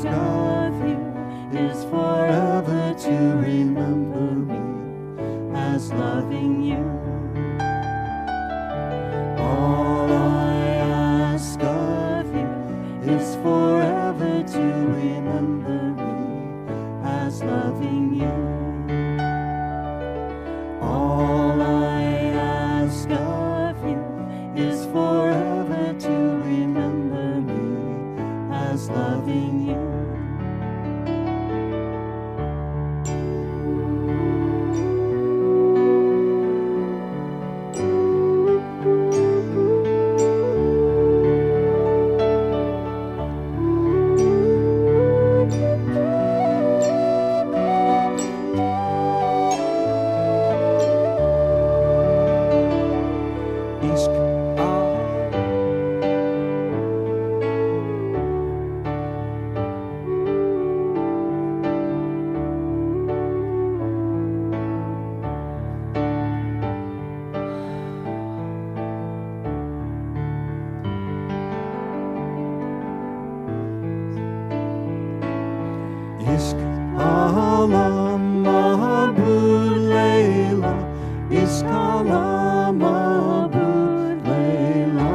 of you is forever to remember me as loving you. All I ask of you is forever to remember me as loving you. All I ask of you is forever to remember me as loving you. Ishq Allah Mabud Layla, Ishq Allah Mabud Layla,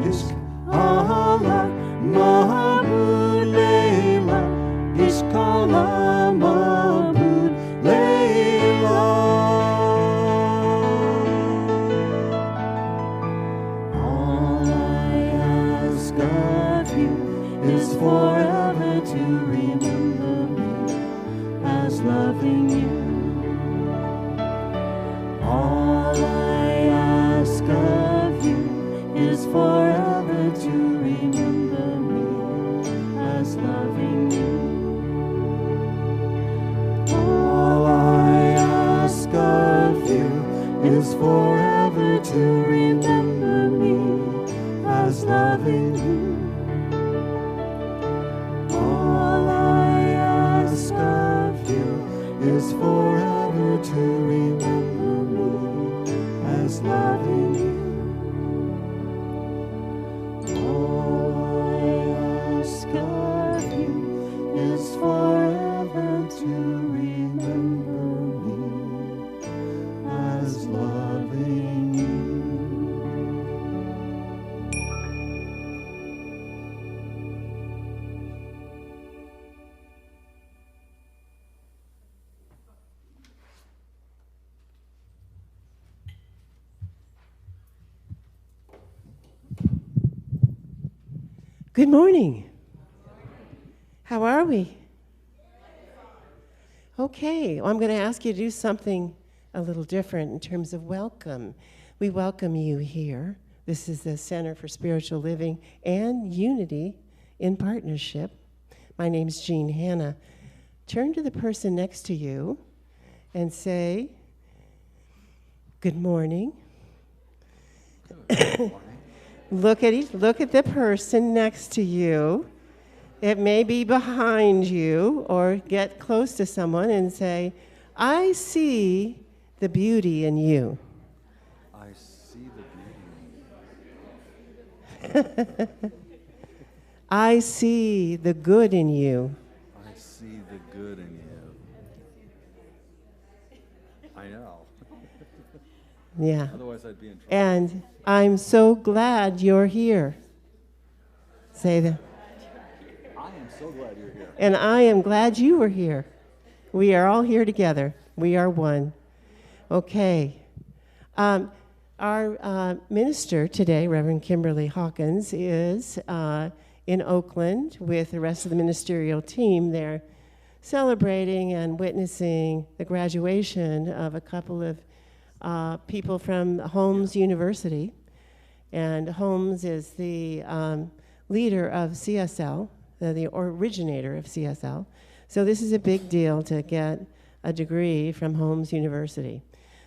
Ishq Allah Mabud Layla, Ishq Allah Mabud Layla. All I ask of you is forever to remember me as loving you. All I ask of you is forever to remember me as loving you. All I ask of you is forever to remember me as loving you. All I ask of you is forever to remember me as loving you. All I ask of you is forever to remember me as loving you. Good morning. How are we? Okay, well, I'm going to ask you to do something a little different in terms of welcome. We welcome you here. This is the Center for Spiritual Living and Unity in Partnership. My name's Jean Hanna. Turn to the person next to you and say, good morning. Look at the person next to you. It may be behind you, or get close to someone and say, I see the beauty in you. I see the beauty in you. I see the good in you. I see the good in you. I know. Yeah. Otherwise I'd be in trouble. And I'm so glad you're here. Say that. I am so glad you're here. And I am glad you were here. We are all here together. We are one. Okay. Our minister today, Reverend Kimberly Hawkins, is in Oakland with the rest of the ministerial team. They're celebrating and witnessing the graduation of a couple of people from Holmes University. And Holmes is the leader of CSL, the originator of CSL. So this is a big deal to get a degree from Holmes University.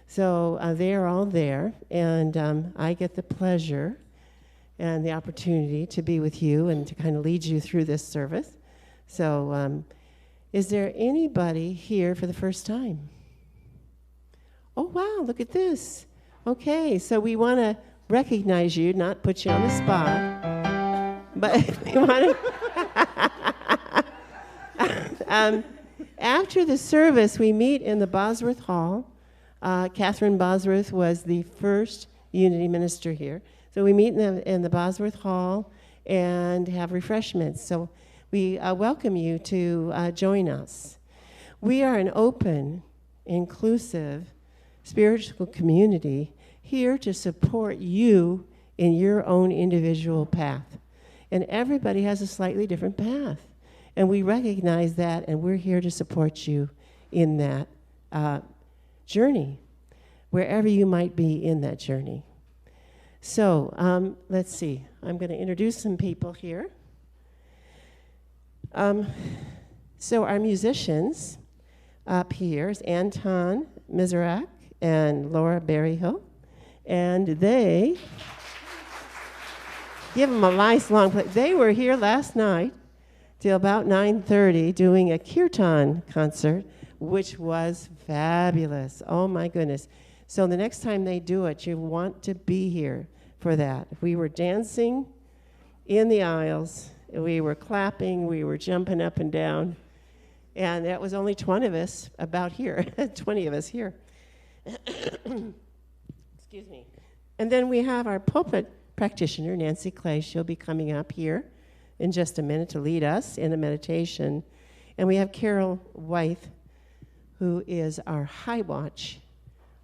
So they are all there, and I get the pleasure and the opportunity to be with you and to kind of lead you through this service. So is there anybody here for the first time? Oh, wow, look at this. Okay, so we want to recognize you, not put you on the spot. But if you want to, after the service, we meet in the Bosworth Hall. Catherine Bosworth was the first Unity minister here. So we meet in the Bosworth Hall and have refreshments. So we welcome you to join us. We are an open, inclusive, spiritual community here to support you in your own individual path. And everybody has a slightly different path. And we recognize that, and we're here to support you in that journey, wherever you might be in that journey. So let's see. I'm going to introduce some people here. So our musicians up here is Anton Miserak and Laura Berryhill. And they, give them a nice long play. They were here last night till about 9:30 doing a kirtan concert, which was fabulous. Oh my goodness. So the next time they do it, you want to be here for that. We were dancing in the aisles, we were clapping, we were jumping up and down, and that was only 20 of us about here, 20 of us here. Excuse me. And then we have our pulpit practitioner, Nancy Clay. She'll be coming up here in just a minute to lead us in a meditation. And we have Carol Wythe, who is our High Watch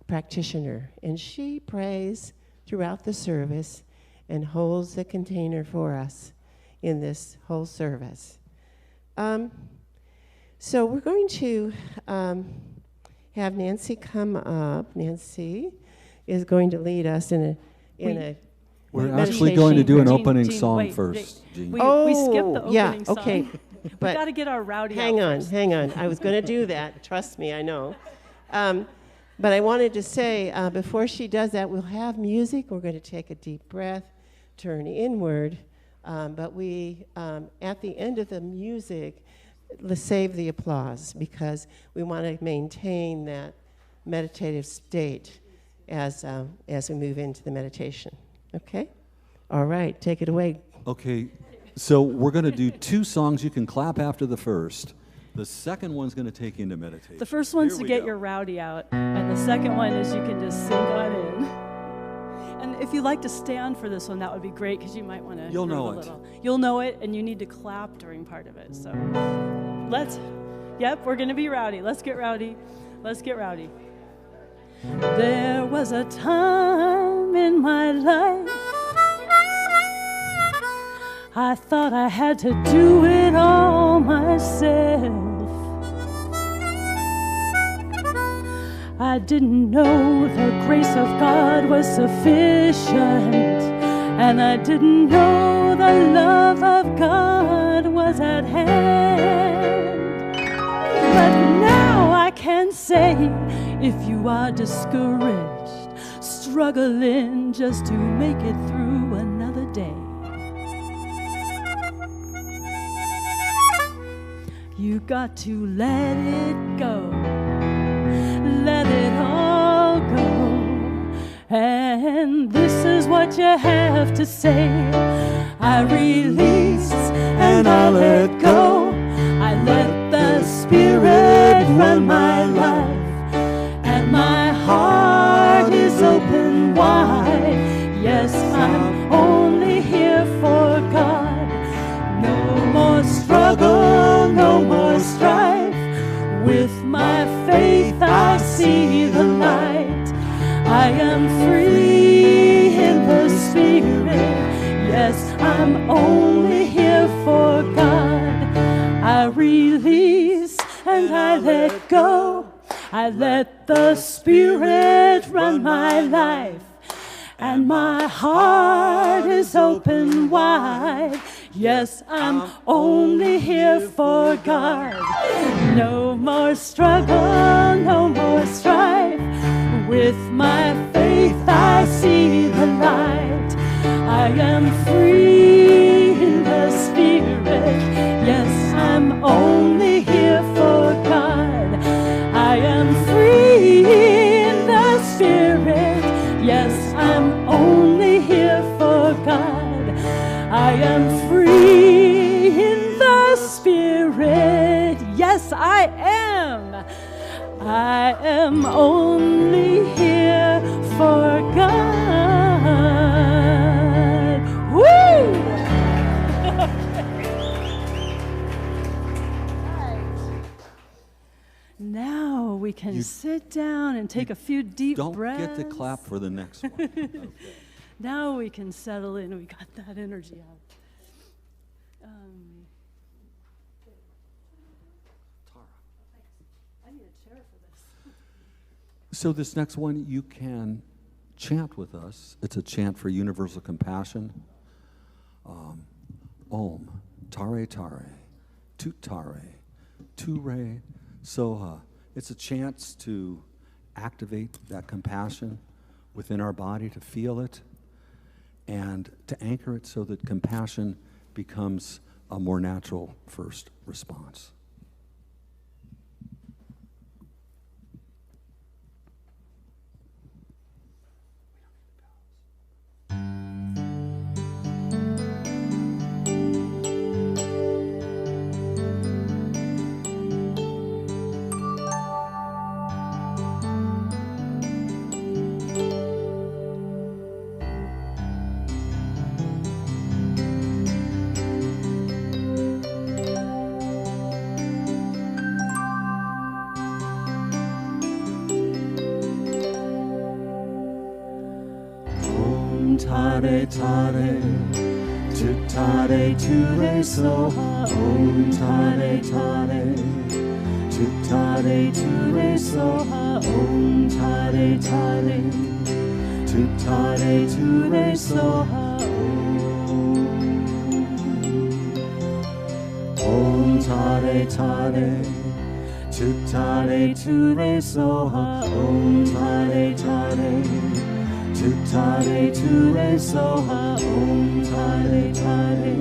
practitioner, and she prays throughout the service and holds the container for us in this whole service. So we're going to have Nancy come up. Nancy is going to lead us in a We're actually going to do an opening Jean, song wait, first, Jean. we skipped the opening yeah, song. okay. We But got to get our rowdy hang out on, first. hang on. I was going to do that. Trust me, I know. But I wanted to say, before she does that, we'll have music. We're going to take a deep breath, turn inward. But we, at the end of the music, let's save the applause, because we want to maintain that meditative state as we move into the meditation. Okay? All right, take it away. Okay, so we're going to do two songs. You can clap after the first. The second one's going to take you into meditation. The first one's Here to we get go. your rowdy out, and the second one is you can just sink on in. And if you'd like to stand for this one, that would be great, because you might want to You'll groove know a it. little. You'll know it, and you need to clap during part of it. So we're going to be rowdy. Let's get rowdy. Let's get rowdy. There was a time in my life I thought I had to do it all myself. I didn't know the grace of God was sufficient, and I didn't know the love of God was at hand. But now I can say, if you are discouraged, struggling just to make it through another day, you got to let it go. Let it all go. And this is what you have to say. I release and I let go. I let the Spirit run my life, and my heart is open wide. Yes, I'm only here for God. No more struggle, no more strife. With my faith I see the light. I am free in the Spirit. Yes, I'm only here for God. I release and I let go. I let the Spirit run my life, and my heart is open wide. Yes, I'm only here for God. No more struggle, no more strife. With my faith I see the light. I am free in the Spirit. Yes, I'm only here for God. I am free in the Spirit. Yes, I'm only here for God. I am free Yes, I am. I am only here for God. Woo! Now we can sit down and take a few deep breaths. Don't get to clap for the next one. Okay. Now we can settle in. We got that energy out. I need a chair for this. So this next one, you can chant with us. It's a chant for universal compassion. Om, tare tare, tut tare, tu re, soha. It's a chance to activate that compassion within our body, to feel it, and to anchor it so that compassion becomes a more natural first response. Tare tare, tu tare tu re soha. Om tare tare, tu tare tu re soha. Om tare tare, tu tare tu re soha. Om tare tare, tu tare tu re soha. Om tare tare, tu tare tu re soha. Om tare tare,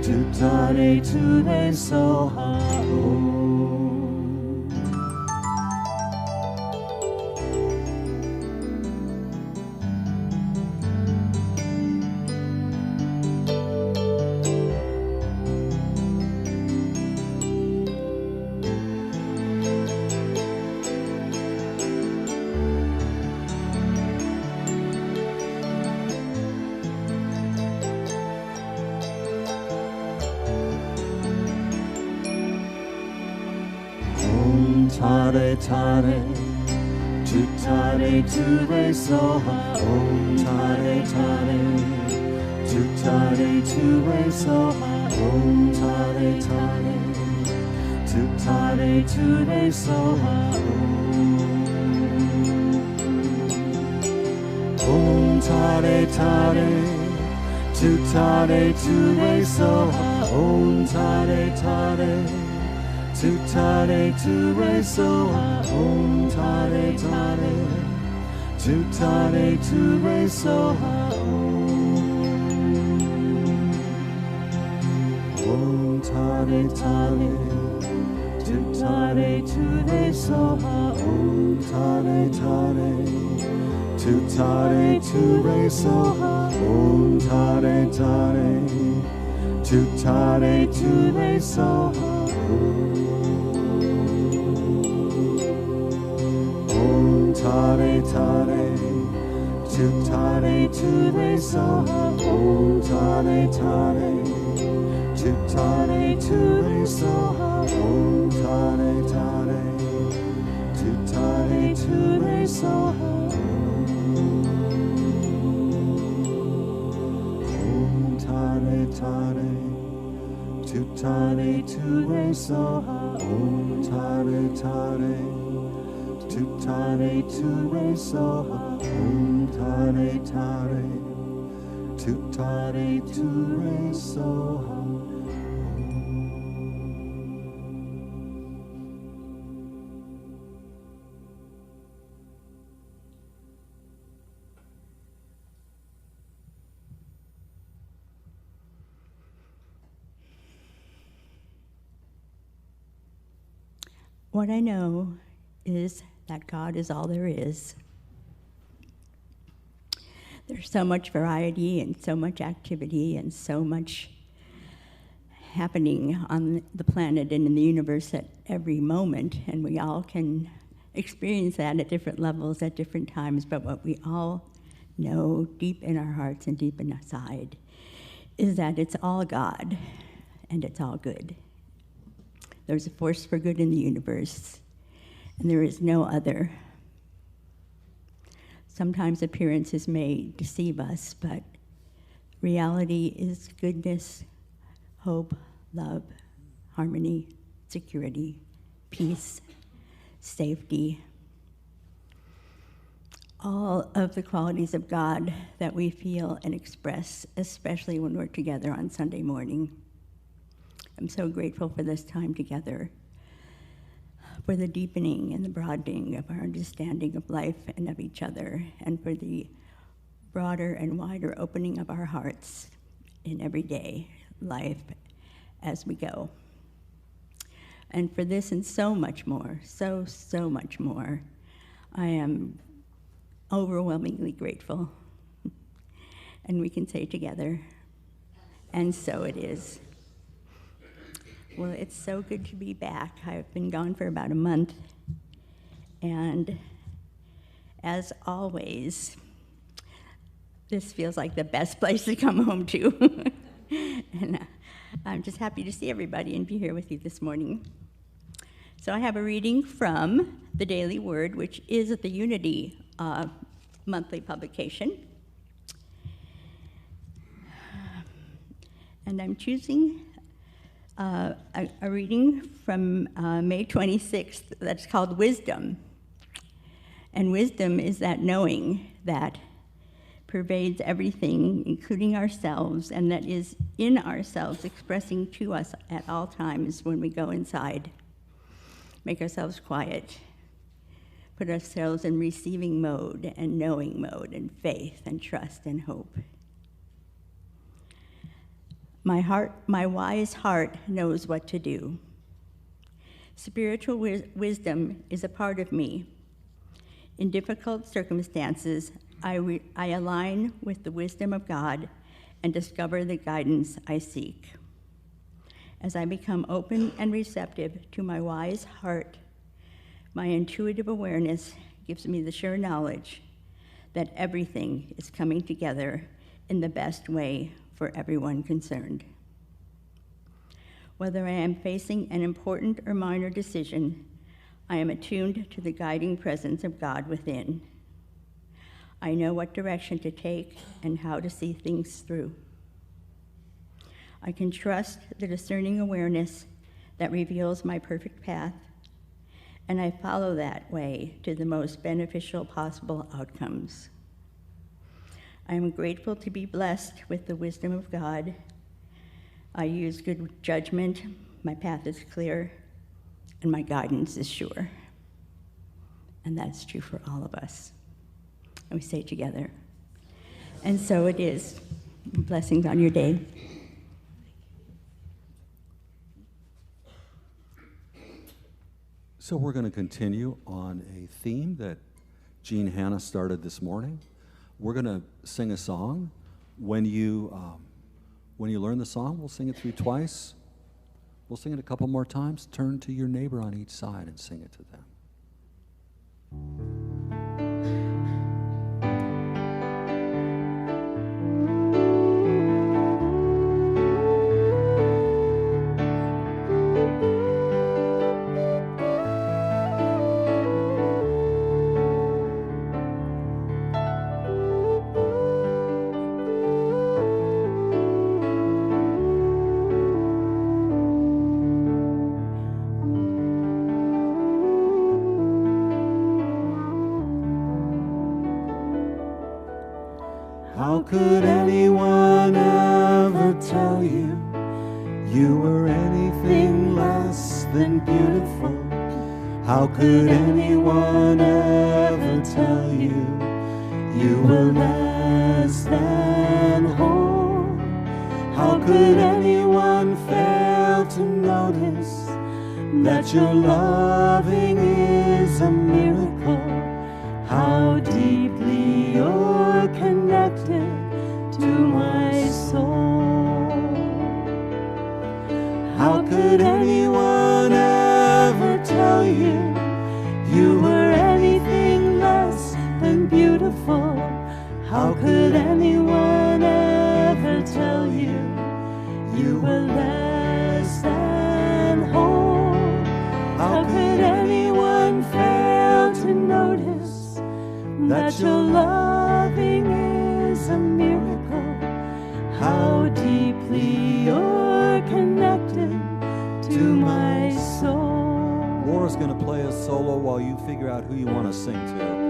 tu tare tu re soha. Om. Tare tare, tu tare tu re soha. Om tare tare, tu tare tu re soha. Om tare tare, tu tare tu re soha. Om tare tare, tu tare tu re soha. Om tare tare, tu tare tu re soha. Om tare tare, tu tare tu re soha. Om tare tare, tu tare tu re soha. Om tare tare, tu tare tu re soha. Om tare tare, tu tare tu re soha. Om tare tare, tu tare tu re soha. Om tare tare, tu tare tu re soha. Om tare tare, tu tare tu re soha. Om tare tare, tu tare tu re soha. Om tare tare, tu tare tu re soha. Om tare tare, tu tare tu re soha. What I know is that God is all there is. There's so much variety and so much activity and so much happening on the planet and in the universe at every moment, and we all can experience that at different levels at different times, but what we all know deep in our hearts and deep inside is that it's all God and it's all good. There's a force for good in the universe, and there is no other. Sometimes appearances may deceive us, but reality is goodness, hope, love, harmony, security, peace, safety. All of the qualities of God that we feel and express, especially when we're together on Sunday morning. I'm so grateful for this time together, for the deepening and the broadening of our understanding of life and of each other, and for the broader and wider opening of our hearts in everyday life as we go. And for this and so much more, so much more, I am overwhelmingly grateful. And we can say together, and so it is. Well, it's so good to be back. I've been gone for about a month. And as always, this feels like the best place to come home to. And I'm just happy to see everybody and be here with you this morning. So I have a reading from the Daily Word, which is the Unity monthly publication. And I'm choosing a reading from May 26th that's called Wisdom. And wisdom is that knowing that pervades everything, including ourselves, and that is in ourselves, expressing to us at all times when we go inside. Make ourselves quiet, put ourselves in receiving mode and knowing mode and faith and trust and hope. My wise heart knows what to do. Spiritual wisdom is a part of me. In difficult circumstances, I align with the wisdom of God and discover the guidance I seek. As I become open and receptive to my wise heart, my intuitive awareness gives me the sure knowledge that everything is coming together in the best way for everyone concerned. Whether I am facing an important or minor decision, I am attuned to the guiding presence of God within. I know what direction to take and how to see things through. I can trust the discerning awareness that reveals my perfect path, and I follow that way to the most beneficial possible outcomes. I am grateful to be blessed with the wisdom of God. I use good judgment, my path is clear, and my guidance is sure. And that's true for all of us. And we say together, and so it is. Blessings on your day. So we're going to continue on a theme that Jean Hannah started this morning. We're going to sing a song. When you learn the song, we'll sing it through twice. We'll sing it a couple more times. Turn to your neighbor on each side and sing it to them. How could anyone ever tell you you were anything less than beautiful? How could anyone ever tell you you were less than whole? How could anyone fail to notice that your loving is a miracle? How deeply you're connected to my soul. How could anyone ever tell you you were anything less than beautiful? How could anyone ever tell you you were less than whole? How could anyone fail to notice that your loving is a miracle? How deeply you're connected to my soul. Laura's going to play a solo while you figure out who you want to sing to.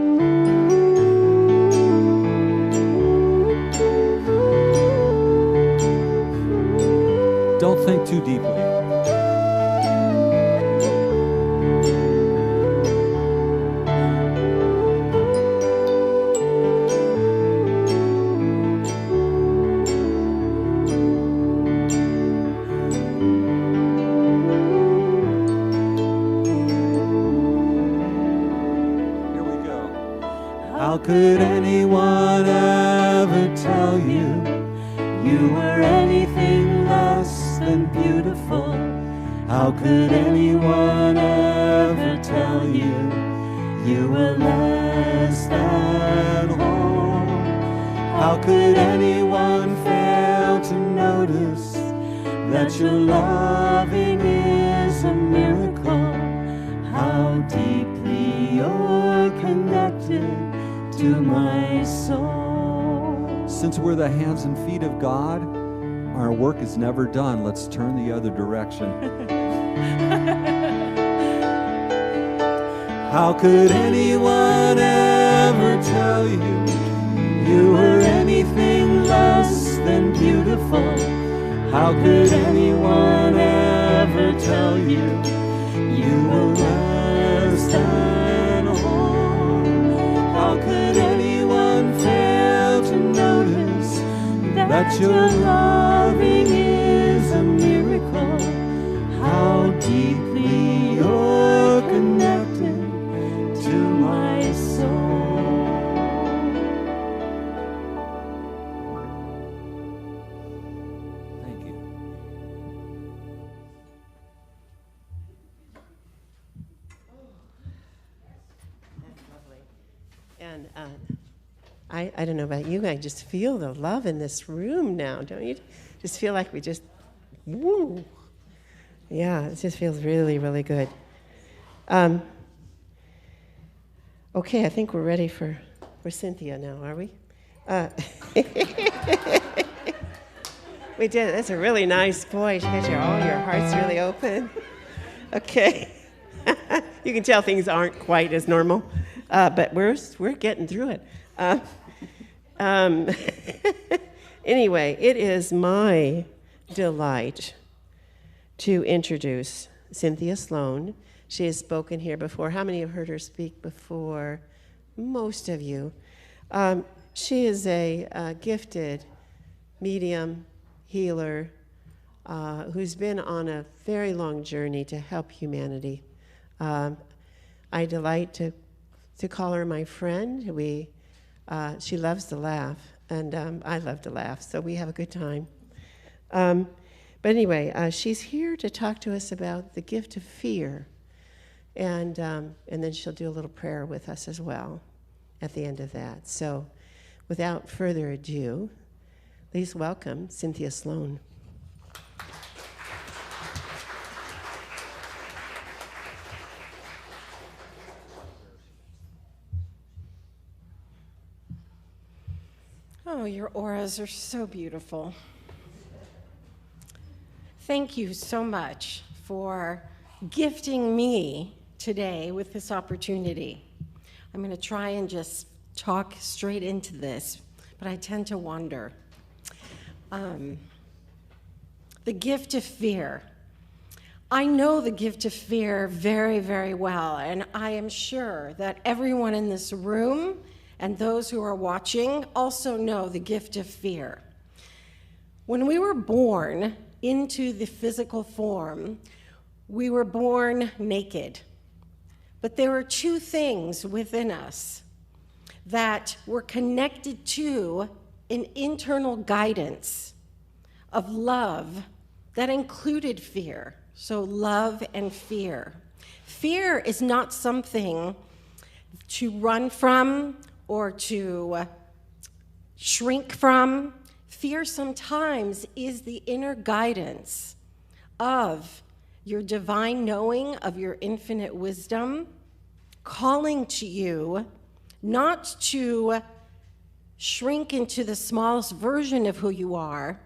Don't think too deeply. Here we go. How could anyone ever tell you you were anything less than beautiful? How could anyone ever tell you you were less than whole? How could anyone fail to notice that your loving is a miracle? How deeply you're connected to my soul. Since we're the hands and feet of God, our work is never done. Let's turn the other direction. How could anyone ever tell you you were anything less than beautiful? How could anyone ever tell you you were less than whole? How could anyone fail to notice that your loving is a miracle? How deeply you're connected to my soul. Thank you. That's lovely. And I don't know about you, I just feel the love in this room now, don't you? Just feel like we just, woo. Yeah, it just feels really, really good. Okay, I think we're ready for Cynthia now, are we? We did. That's a really nice voice. You got all your hearts really open. Okay. You can tell things aren't quite as normal, but we're getting through it. Anyway, it is my delight to introduce Cynthia Sloan. She has spoken here before. How many have heard her speak before? Most of you. She is a gifted medium, healer, who's been on a very long journey to help humanity. I delight to call her my friend. She loves to laugh, and I love to laugh, so we have a good time. But anyway, she's here to talk to us about the gift of fear, and then she'll do a little prayer with us as well at the end of that. So without further ado, please welcome Cynthia Sloan. Oh, your auras are so beautiful. Thank you so much for gifting me today with this opportunity. I'm going to try and just talk straight into this, but I tend to wander. The gift of fear. I know the gift of fear very, very well, and I am sure that everyone in this room and those who are watching also know the gift of fear. When we were born into the physical form, we were born naked. But there were two things within us that were connected to an internal guidance of love that included fear. So love and fear. Fear is not something to run from or to shrink from. Fear sometimes is the inner guidance of your divine knowing, of your infinite wisdom, calling to you not to shrink into the smallest version of who you are,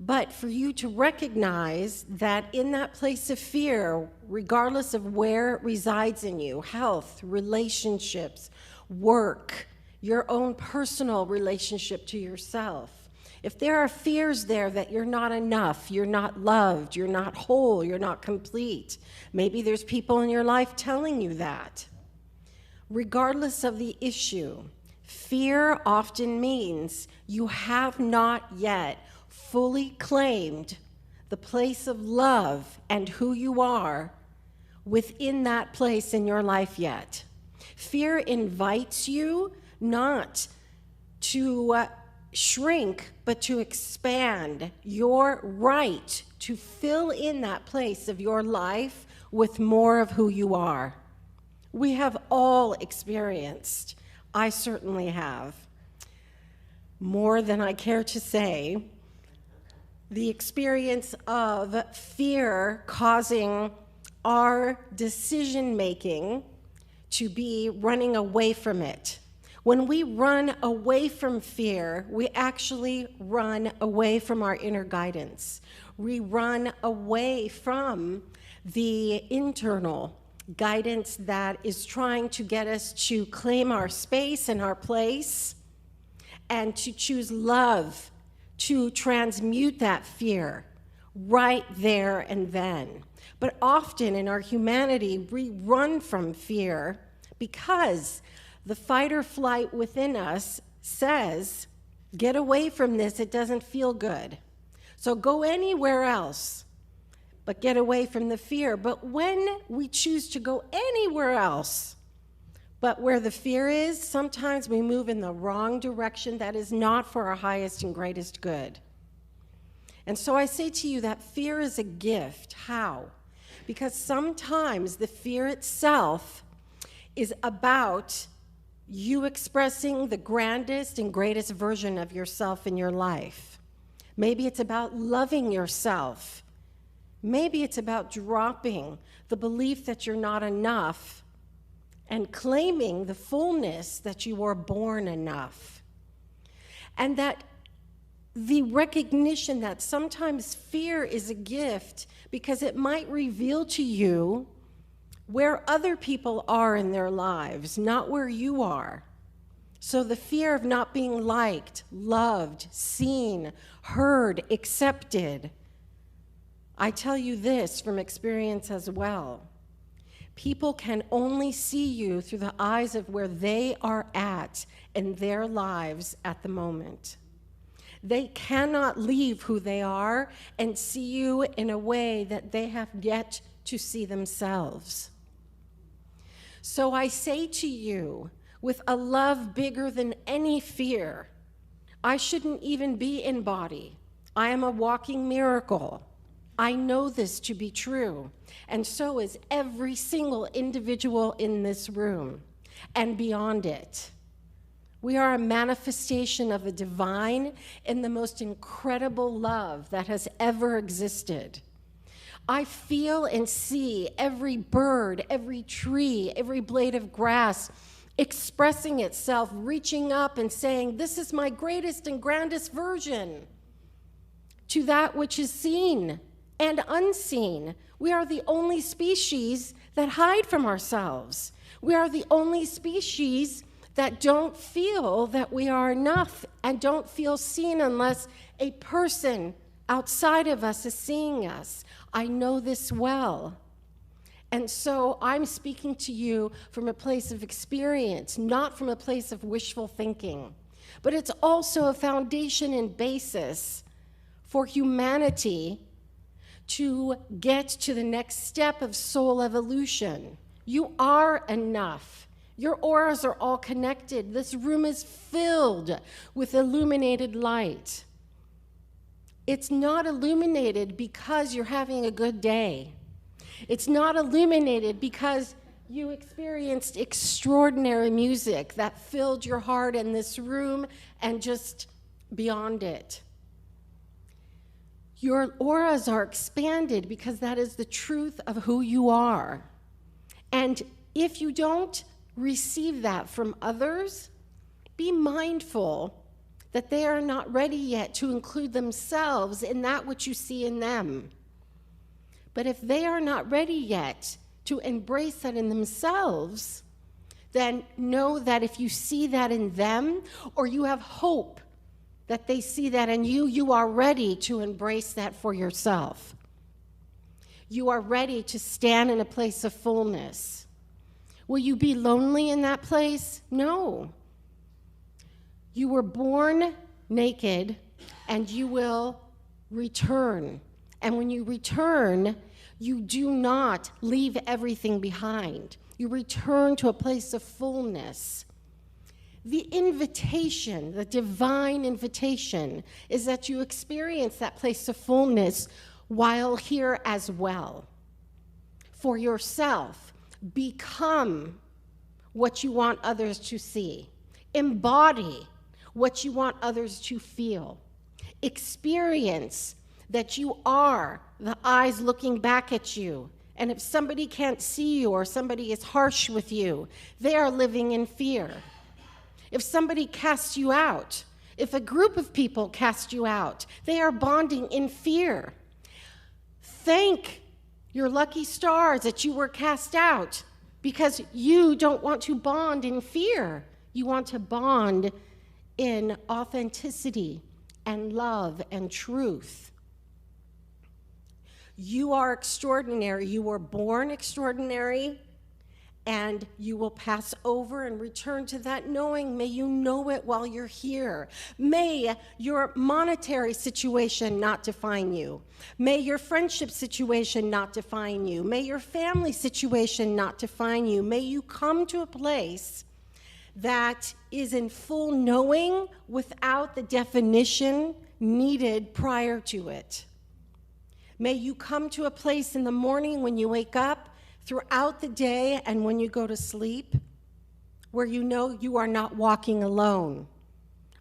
but for you to recognize that in that place of fear, regardless of where it resides in you, health, relationships, work, your own personal relationship to yourself, if there are fears there that you're not enough, you're not loved, you're not whole, you're not complete, maybe there's people in your life telling you that. Regardless of the issue, fear often means you have not yet fully claimed the place of love and who you are within that place in your life yet. Fear invites you not to shrink, but to expand your right to fill in that place of your life with more of who you are. We have all experienced, I certainly have, more than I care to say, the experience of fear causing our decision-making to be running away from it. When we run away from fear, we actually run away from our inner guidance. We run away from the internal guidance that is trying to get us to claim our space and our place and to choose love, to transmute that fear right there and then. But often in our humanity, we run from fear because the fight or flight within us says, get away from this, it doesn't feel good. So go anywhere else, but get away from the fear. But when we choose to go anywhere else, but where the fear is, sometimes we move in the wrong direction that is not for our highest and greatest good. And so I say to you that fear is a gift. How? Because sometimes the fear itself is about you expressing the grandest and greatest version of yourself in your life. Maybe it's about loving yourself. Maybe it's about dropping the belief that you're not enough and claiming the fullness that you were born enough. And that the recognition that sometimes fear is a gift because it might reveal to you where other people are in their lives, not where you are. So the fear of not being liked, loved, seen, heard, accepted. I tell you this from experience as well. People can only see you through the eyes of where they are at in their lives at the moment. They cannot leave who they are and see you in a way that they have yet to see themselves. So I say to you, with a love bigger than any fear, I shouldn't even be in body. I am a walking miracle. I know this to be true, and so is every single individual in this room and beyond it. We are a manifestation of the divine and the most incredible love that has ever existed. I feel and see every bird, every tree, every blade of grass expressing itself, reaching up and saying, this is my greatest and grandest version, to that which is seen and unseen. We are the only species that hide from ourselves. We are the only species that don't feel that we are enough and don't feel seen unless a person outside of us is seeing us. I know this well. And so I'm speaking to you from a place of experience, not from a place of wishful thinking. But it's also a foundation and basis for humanity to get to the next step of soul evolution. You are enough. Your auras are all connected. This room is filled with illuminated light. It's not illuminated because you're having a good day. It's not illuminated because you experienced extraordinary music that filled your heart in this room and just beyond it. Your auras are expanded because that is the truth of who you are. And if you don't receive that from others, be mindful that they are not ready yet to include themselves in that which you see in them. But if they are not ready yet to embrace that in themselves, then know that if you see that in them, or you have hope that they see that in you, you are ready to embrace that for yourself. You are ready to stand in a place of fullness. Will you be lonely in that place? No. You were born naked, and you will return. And when you return, you do not leave everything behind. You return to a place of fullness. The invitation, the divine invitation, is that you experience that place of fullness while here as well. For yourself, become what you want others to see. Embody what you want others to feel. Experience that you are the eyes looking back at you. And if somebody can't see you or somebody is harsh with you, they are living in fear. If somebody casts you out, if a group of people cast you out, they are bonding in fear. Thank your lucky stars that you were cast out, because you don't want to bond in fear. You want to bond in authenticity and love and truth. You are extraordinary. You were born extraordinary, and you will pass over and return to that knowing. May you know it while you're here. May your monetary situation not define you. May your friendship situation not define you. May your family situation not define you. May you come to a place that is in full knowing without the definition needed prior to it. May you come to a place in the morning when you wake up, throughout the day, and when you go to sleep, where you know you are not walking alone.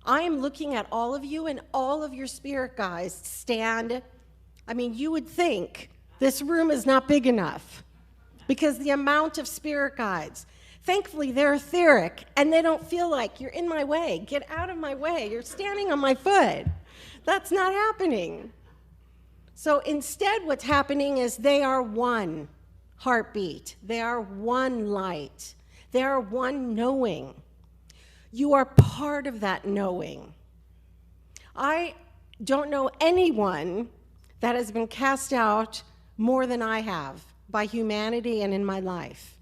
I am looking at all of you, and all of your spirit guides stand. I mean, you would think this room is not big enough because the amount of spirit guides. Thankfully, they're etheric, and they don't feel like you're in my way. Get out of my way. You're standing on my foot. That's not happening. So instead, what's happening is they are one heartbeat. They are one light. They are one knowing. You are part of that knowing. I don't know anyone that has been cast out more than I have by humanity and in my life.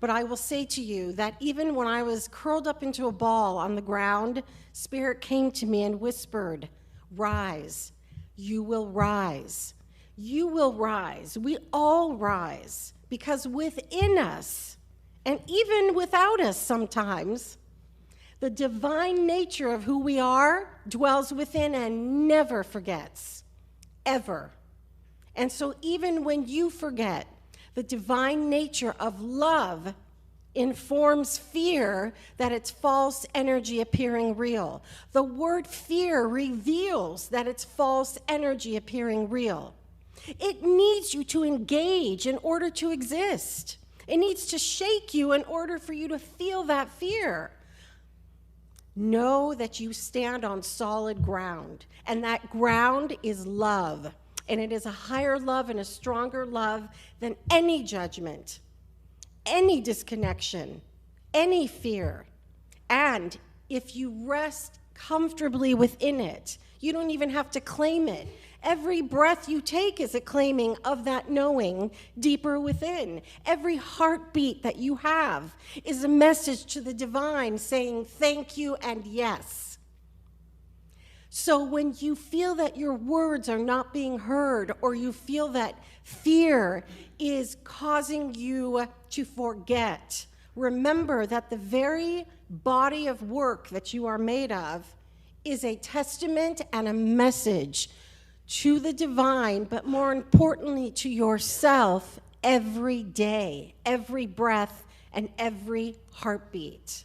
But I will say to you that even when I was curled up into a ball on the ground, Spirit came to me and whispered, "Rise. You will rise. You will rise. We all rise. Because within us, and even without us sometimes, the divine nature of who we are dwells within and never forgets, ever. And so even when you forget, the divine nature of love informs fear that it's false energy appearing real. The word fear reveals that it's false energy appearing real. It needs you to engage in order to exist. It needs to shake you in order for you to feel that fear. Know that you stand on solid ground, and that ground is love. And it is a higher love and a stronger love than any judgment, any disconnection, any fear. And if you rest comfortably within it, you don't even have to claim it. Every breath you take is a claiming of that knowing deeper within. Every heartbeat that you have is a message to the divine saying thank you and yes. So when you feel that your words are not being heard, or you feel that fear is causing you to forget, remember that the very body of work that you are made of is a testament and a message to the divine, but more importantly to yourself every day, every breath, and every heartbeat.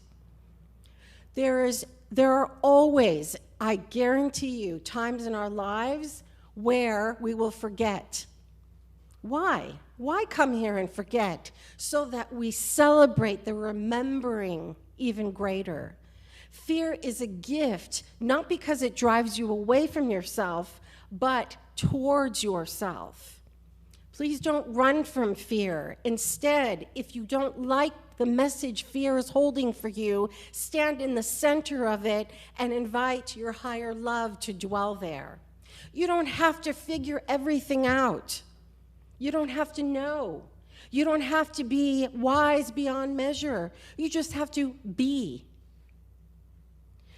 There are always, I guarantee you, times in our lives where we will forget. Why? Why come here and forget? So that we celebrate the remembering even greater. Fear is a gift, not because it drives you away from yourself, but towards yourself. Please don't run from fear. Instead, if you don't like the message fear is holding for you, stand in the center of it and invite your higher love to dwell there. You don't have to figure everything out. You don't have to know. You don't have to be wise beyond measure. You just have to be.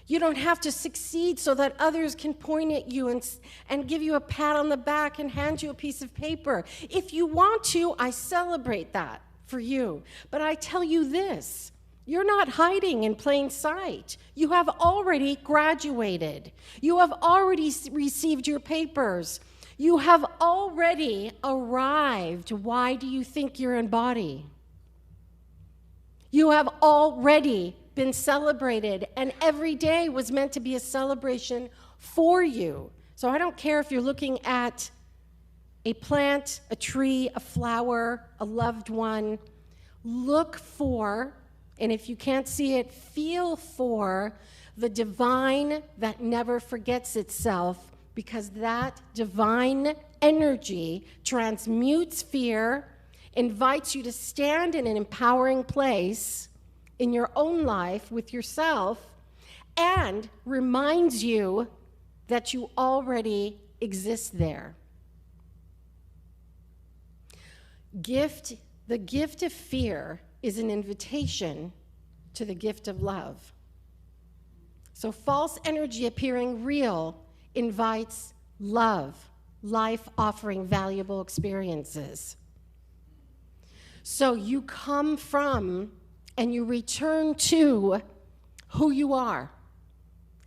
You don't have to succeed so that others can point at you and give you a pat on the back and hand you a piece of paper. If you want to, I celebrate that for you. But I tell you this, you're not hiding in plain sight. You have already graduated. You have already received your papers. You have already arrived. Why do you think you're in body? You have already been celebrated, and every day was meant to be a celebration for you. So I don't care if you're looking at a plant, a tree, a flower, a loved one. Look for, and if you can't see it, feel for the divine that never forgets itself, because that divine energy transmutes fear, invites you to stand in an empowering place in your own life with yourself, and reminds you that you already exist there. The gift of fear is an invitation to the gift of love. So false energy appearing real invites love, life offering valuable experiences. So you come from and you return to who you are.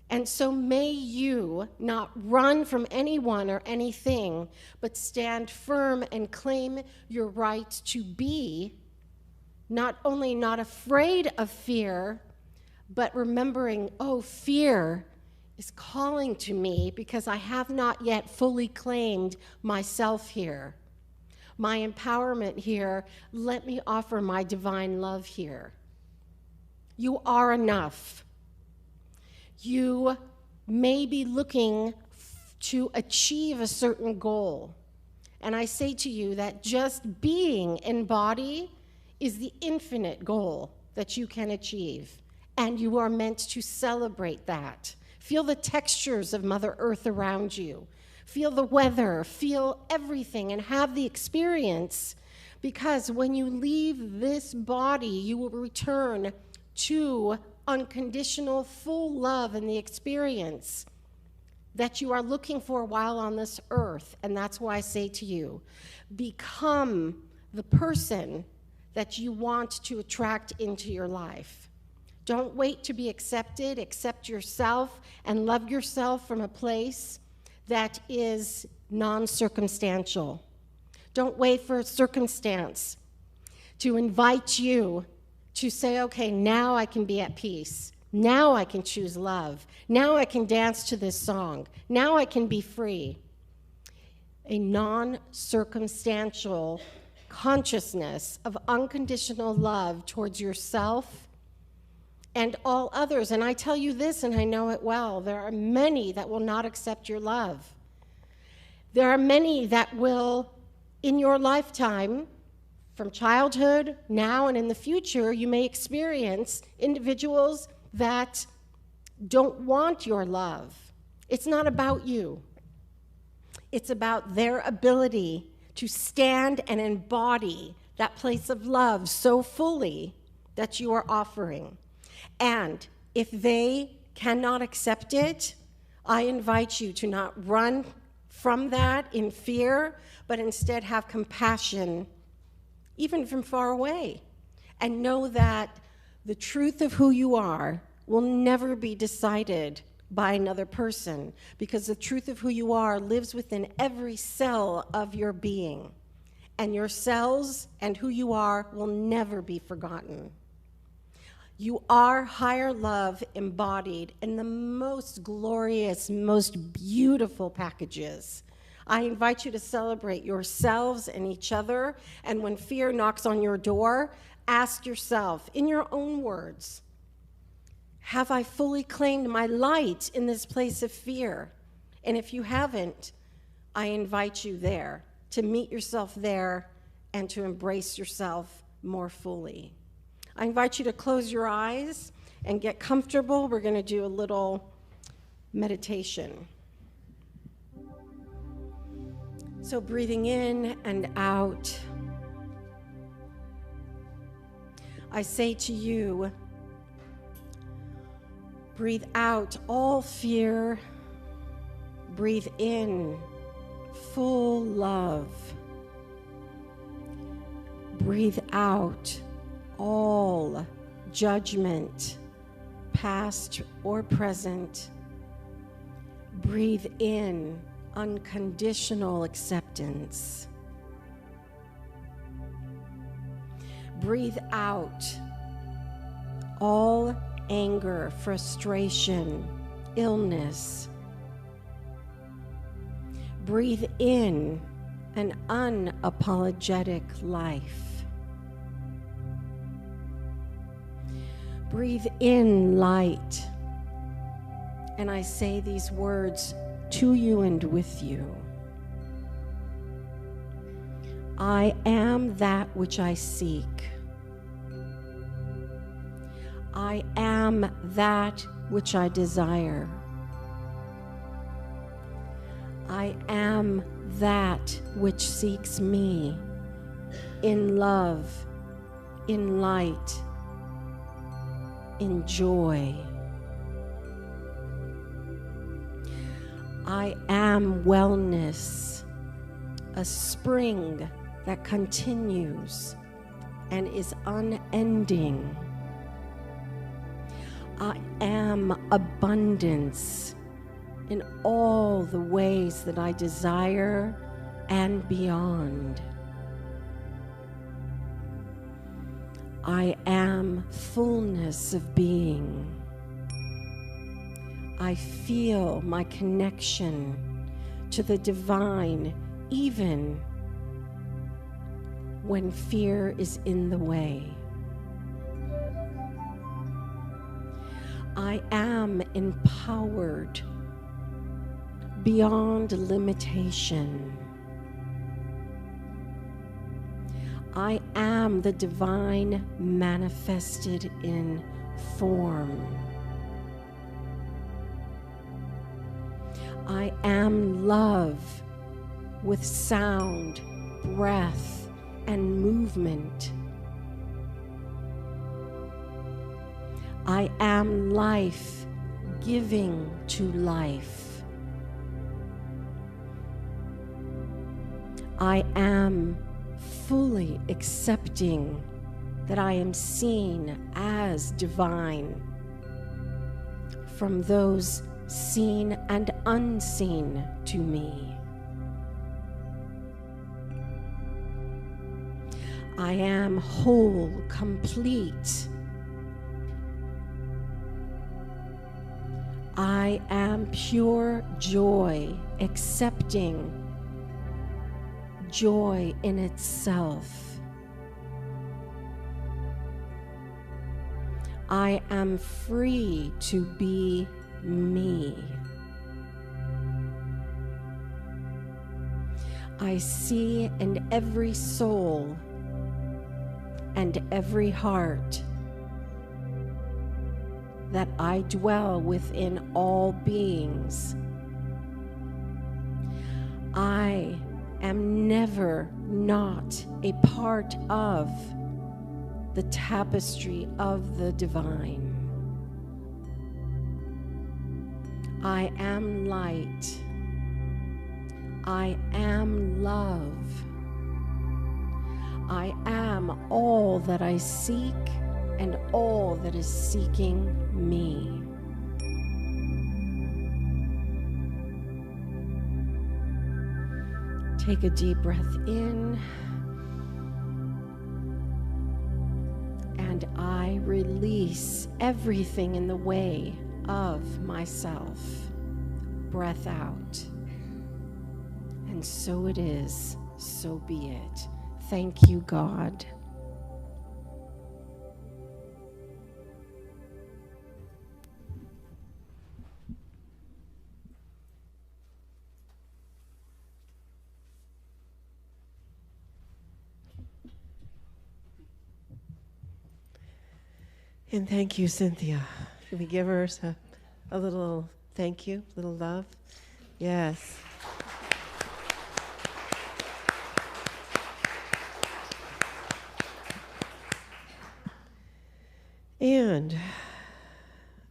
And so may you not run from anyone or anything, but stand firm and claim your right to be, not only not afraid of fear, but remembering, oh, fear is calling to me because I have not yet fully claimed myself here. My empowerment here, let me offer my divine love here. You are enough. You may be looking to achieve a certain goal. And I say to you that just being in body is the infinite goal that you can achieve. And you are meant to celebrate that. Feel the textures of Mother Earth around you. Feel the weather, feel everything, and have the experience. Because when you leave this body, you will return to unconditional, full love and the experience that you are looking for while on this earth. And that's why I say to you, become the person that you want to attract into your life. Don't wait to be accepted. Accept yourself and love yourself from a place that is non-circumstantial. Don't wait for a circumstance to invite you to say, okay, now I can be at peace. Now I can choose love. Now I can dance to this song. Now I can be free. A non-circumstantial consciousness of unconditional love towards yourself and all others. And I tell you this, and I know it well, there are many that will not accept your love. There are many that will, in your lifetime, from childhood, now, and in the future, you may experience individuals that don't want your love. It's not about you. It's about their ability to stand and embody that place of love so fully that you are offering. And if they cannot accept it, I invite you to not run from that in fear, but instead have compassion, even from far away, and know that the truth of who you are will never be decided by another person, because the truth of who you are lives within every cell of your being, and your cells and who you are will never be forgotten. You are higher love embodied in the most glorious, most beautiful packages. I invite you to celebrate yourselves and each other, and when fear knocks on your door, ask yourself, in your own words, have I fully claimed my light in this place of fear? And if you haven't, I invite you there, to meet yourself there and to embrace yourself more fully. I invite you to close your eyes and get comfortable. We're going to do a little meditation. So breathing in and out, I say to you, breathe out all fear, breathe in full love, breathe out all judgment, past or present, breathe in unconditional acceptance. Breathe out all anger, frustration, illness. Breathe in an unapologetic life. Breathe in light. And I say these words to you and with you. I am that which I seek. I am that which I desire. I am that which seeks me in love, in light, in joy. I am wellness, a spring that continues and is unending. I am abundance in all the ways that I desire and beyond. I am fullness of being. I feel my connection to the divine even when fear is in the way. I am empowered beyond limitation. I am the divine manifested in form. I am love with sound, breath, and movement. I am life giving to life. I am fully accepting that I am seen as divine from those seen and unseen to me. I am whole, complete. I am pure joy, accepting joy in itself. I am free to be me. I see in every soul and every heart that I dwell within all beings. I am never not a part of the tapestry of the divine. I am light. I am love. I am all that I seek and all that is seeking me. Take a deep breath in. And I release everything in the way of myself. Breath out. And so it is, so be it. Thank you, God. And thank you, Cynthia. Should we give her a little thank you, a little love? Yes. And,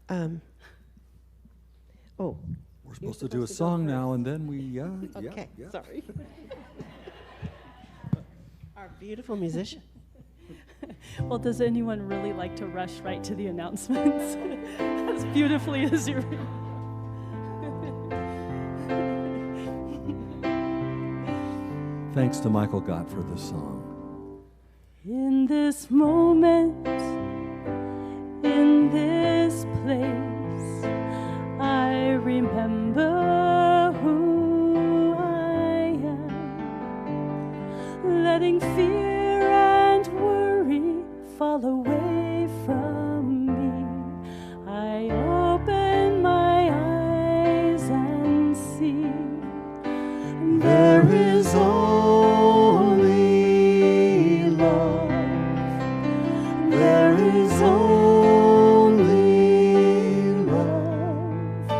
We're supposed to do a song now, and then we, okay, sorry. Our beautiful musician. Well, does anyone really like to rush right to the announcements as beautifully as you're Thanks to Michael Gott for this song. in this moment, in this place, I remember who I am, letting fear and worry fall away from me. I open my eyes and see There is only love. There is only love.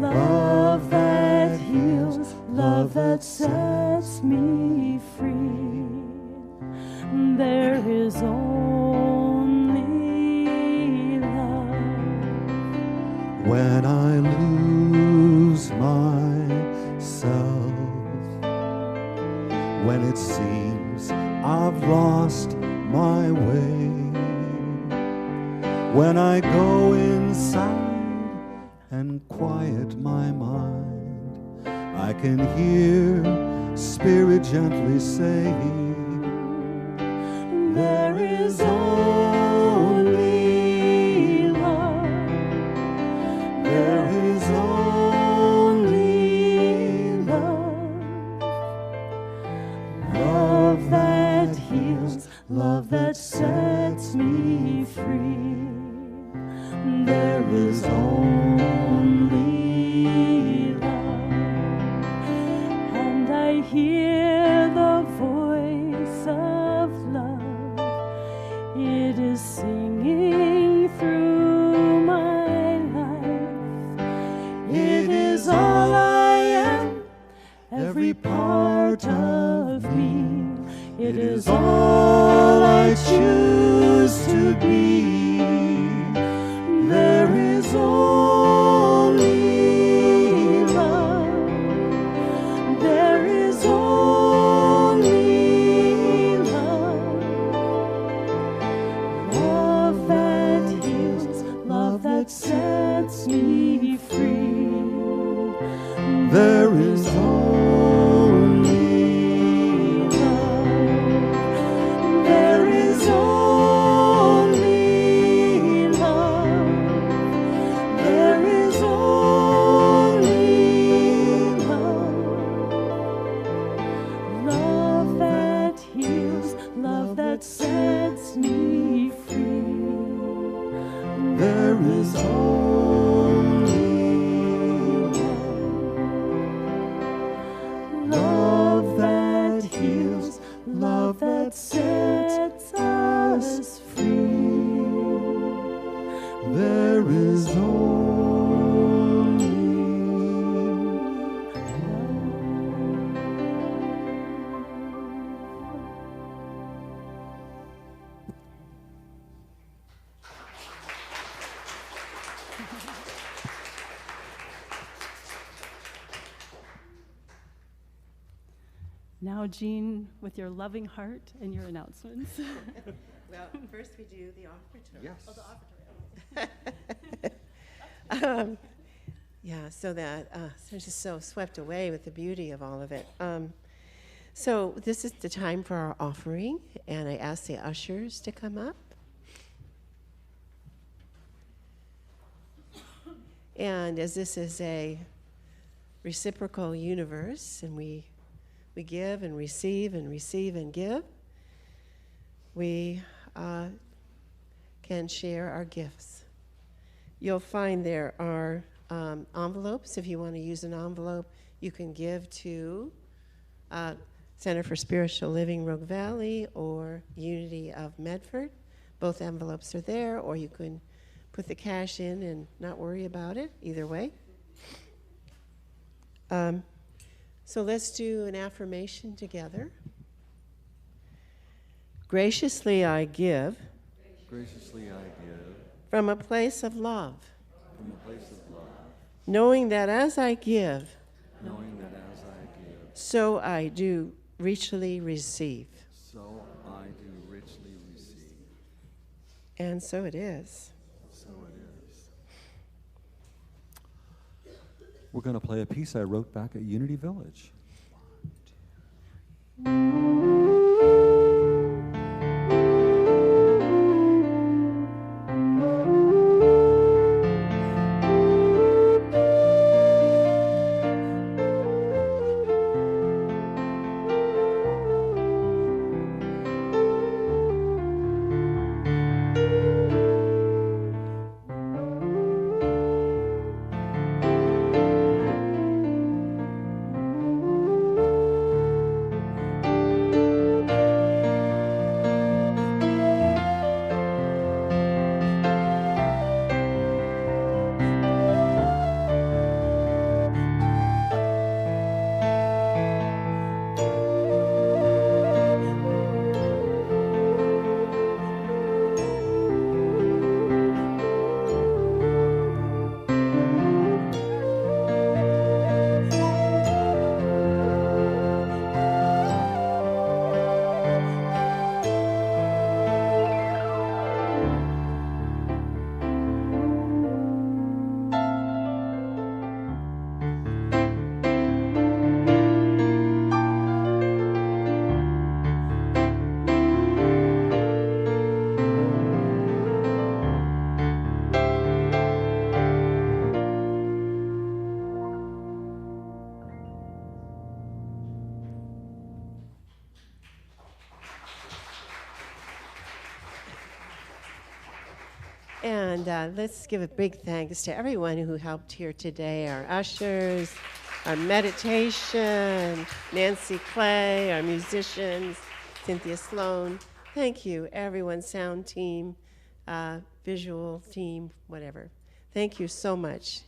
love that heals, love that sets me free. There is only love. When I lose myself, when it seems I've lost my way, when I go inside and quiet my mind, I can hear Spirit gently saying, there is only love. There is only love. Love that heals, Love that sets me free. there is only love. And I hear the voice of love. It is singing through my life. It is all I am, every part of me. It is all I choose to be. There is only love. There is only love. Love that heals, love that sets me free. There is only love. There is only love. There is only love. Love that heals, love that sets me free. There is only love that heals, love that sets us free. There is only Now, Jean, with your loving heart and your announcements. Well, first we do the offertory. Yes. Oh, the offertory. Yeah, so that I'm just so swept away with the beauty of all of it. So this is the time for our offering, and I ask the ushers to come up. And as this is a reciprocal universe, and we give and receive and give, we can share our gifts. You'll find there are envelopes. If you want to use an envelope, you can give to Center for Spiritual Living, Rogue Valley, or Unity of Medford. Both envelopes are there, or you can put the cash in and not worry about it, either way. So let's do an affirmation together. Graciously I give. Graciously I give. From a place of love. From a place of love. Knowing that as I give. Knowing that as I give. So I do richly receive. So I do richly receive. And so it is. So it is. We're going to play a piece I wrote back at Unity Village. And let's give a big thanks to everyone who helped here today, our ushers, our meditation, Nancy Clay, our musicians, Cynthia Sloan. Thank you, everyone, sound team, visual team, whatever. Thank you so much.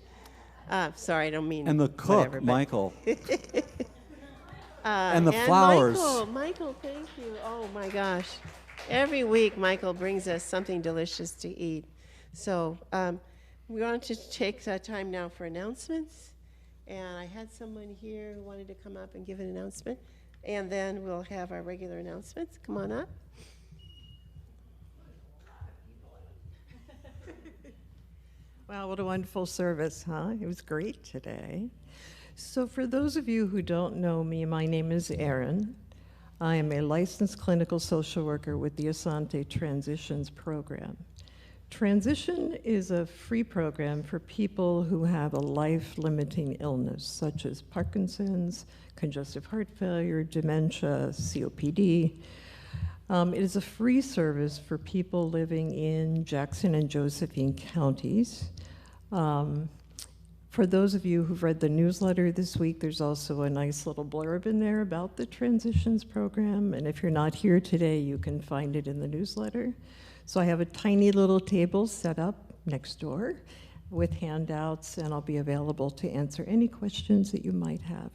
Sorry, I don't mean And the cook, whatever, Michael. And the flowers. Michael, thank you. Oh my gosh. Every week, Michael brings us something delicious to eat. So we want to take time now for announcements. And I had someone here who wanted to come up and give an announcement. And then we'll have our regular announcements. Come on up. Wow, what a wonderful service, huh? It was great today. So for those of you who don't know me, my name is Erin. I am a licensed clinical social worker with the Asante Transitions Program. Transition is a free program for people who have a life-limiting illness, such as Parkinson's, congestive heart failure, dementia, COPD. It is a free service for people living in Jackson and Josephine counties. For those of you who've read the newsletter this week, there's also a nice little blurb in there about the Transitions program. And if you're not here today, you can find it in the newsletter. So I have a tiny little table set up next door with handouts, and I'll be available to answer any questions that you might have.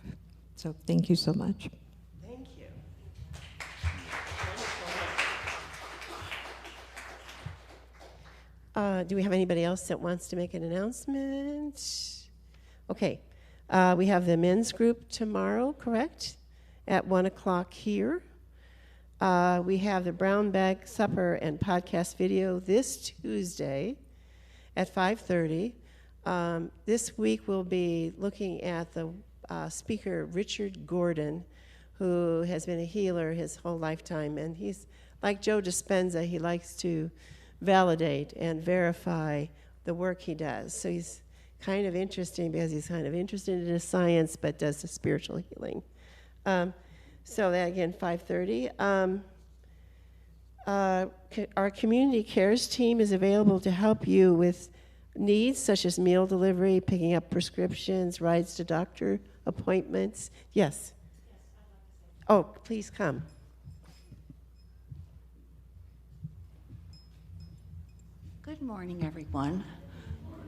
So thank you so much. Thank you. Do we have anybody else that wants to make an announcement? Okay. We have the men's group tomorrow, correct? At 1 o'clock here. We have the brown bag supper and podcast video this Tuesday at 5:30. This week we'll be looking at the speaker Richard Gordon, who has been a healer his whole lifetime, and he's like Joe Dispenza. He likes to validate and verify the work he does. So he's kind of interesting because he's kind of interested in his science, but does the spiritual healing. So that again, 5:30. Our community cares team is available to help you with needs such as meal delivery, picking up prescriptions, rides to doctor appointments. Yes. Oh, please come. Good morning, everyone.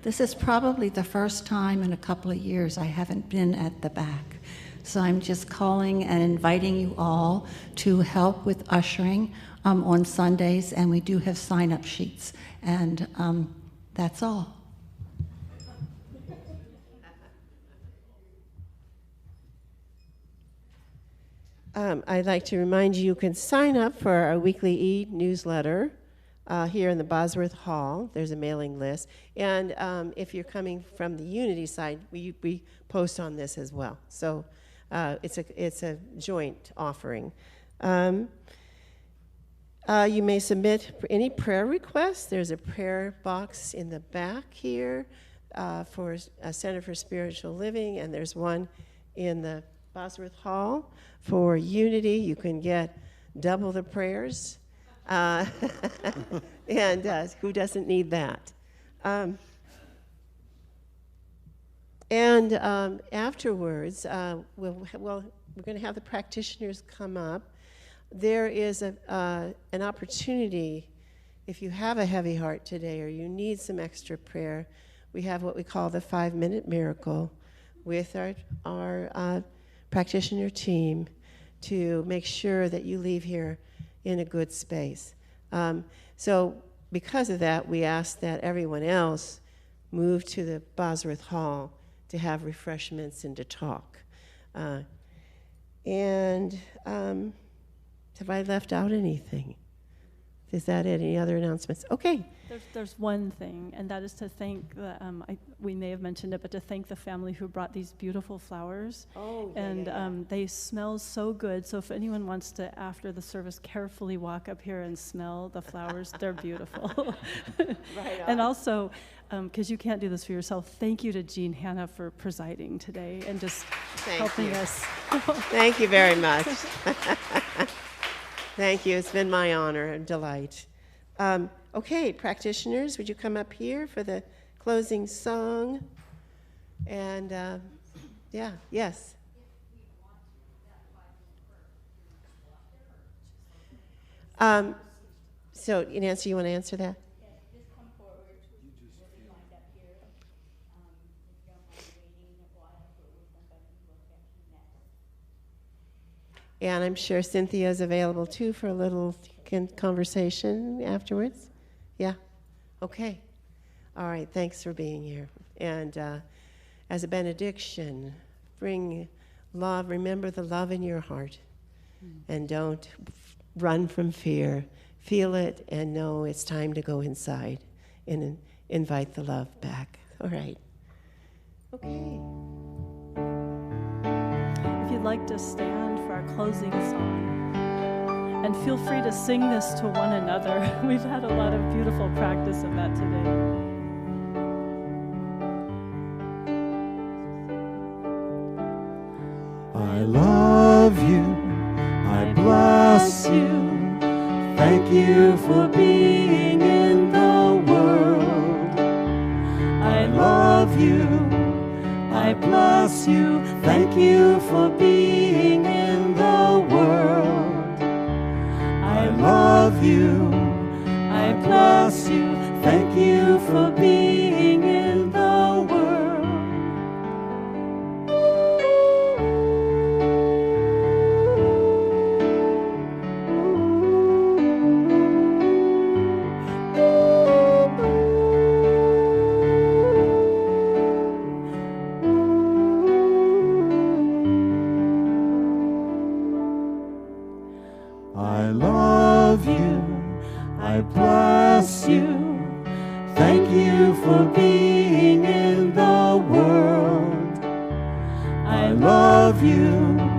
This is probably the first time in a couple of years I haven't been at the back. So I'm just calling and inviting you all to help with ushering on Sundays, and we do have sign-up sheets. And that's all. I'd like to remind you can sign up for our weekly e-newsletter here in the Bosworth Hall. There's a mailing list. And if you're coming from the Unity side, we post on this as well. So it's a joint offering. You may submit any prayer requests. There's a prayer box in the back here for a Center for Spiritual Living, and there's one in the Bosworth Hall for Unity. You can get double the prayers, and who doesn't need that? Afterwards, we're going to have the practitioners come up. There is an opportunity, if you have a heavy heart today or you need some extra prayer, we have what we call the 5-minute miracle with our practitioner team to make sure that you leave here in a good space. So because of that, we ask that everyone else move to the Bosworth Hall to have refreshments and to talk. Have I left out anything? Is that it? Any other announcements? Okay. There's one thing, and that is to thank the, we may have mentioned it, but to thank the family who brought these beautiful flowers. Oh, and they smell so good. So if anyone wants to, after the service, carefully walk up here and smell the flowers, they're beautiful. Right on. And also, because you can't do this for yourself, thank you to Jean Hanna for presiding today and just helping us. Thank you very much. Thank you. It's been my honor and delight. Okay, practitioners, would you come up here for the closing song? And yeah, yes. So, Nancy, you want to answer that? Yeah, just come forward. We'll be lined up here. If you don't mind waiting a while for somebody, we'll catch you next. And I'm sure Cynthia is available too for a little conversation afterwards. Yeah? Okay. All right, thanks for being here. And as a benediction, bring love, remember the love in your heart. And don't run from fear. Feel it and know it's time to go inside and invite the love back. All right. Okay. If you'd like to stand for our closing song, and feel free to sing this to one another. We've had a lot of beautiful practice of that today. I love you, I bless you, thank you for being in the world. I love you, I bless you, thank you for being in the world. I love you, I bless you, thank you for being in the world. I love you, I bless you, thank you for being in world. I love you